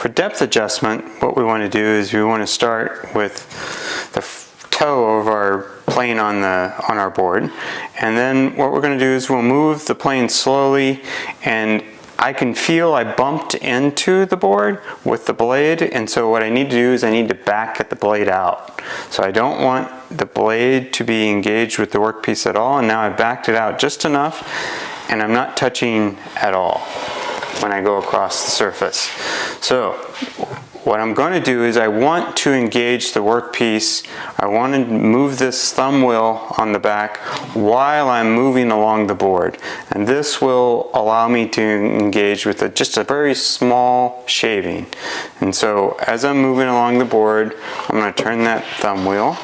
For depth adjustment, what we want to do is we want to start with the toe of our plane on our board, and then what we're going to do is we'll move the plane slowly, and I can feel I bumped into the board with the blade, and so what I need to do is I need to back the blade out. So I don't want the blade to be engaged with the workpiece at all, and now I've backed it out just enough, and I'm not touching at all when I go across the surface. So what I'm going to do is I want to engage the workpiece. I want to move this thumb wheel on the back while I'm moving along the board. And this will allow me to engage with just a very small shaving. And so as I'm moving along the board, I'm going to turn that thumb wheel.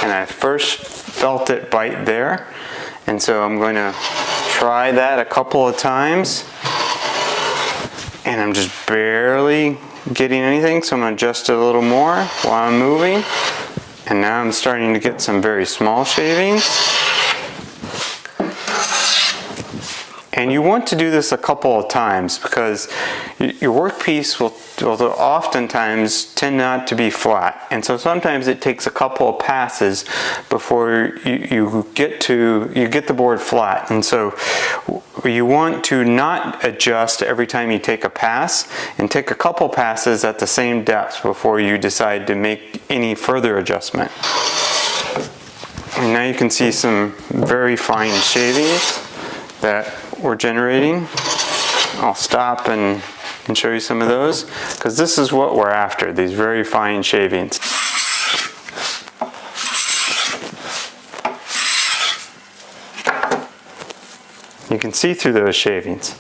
And I first felt it bite there. And so I'm going to try that a couple of times. And I'm just barely getting anything, so I'm going to adjust it a little more while I'm moving. And now I'm starting to get some very small shavings. And you want to do this a couple of times because your workpiece will oftentimes tend not to be flat. And so sometimes it takes a couple of passes before you get the board flat. And so you want to not adjust every time you take a pass, and take a couple passes at the same depth before you decide to make any further adjustment. And now you can see some very fine shavings that we're generating. I'll stop and show you some of those, because this is what we're after, these very fine shavings. You can see through those shavings.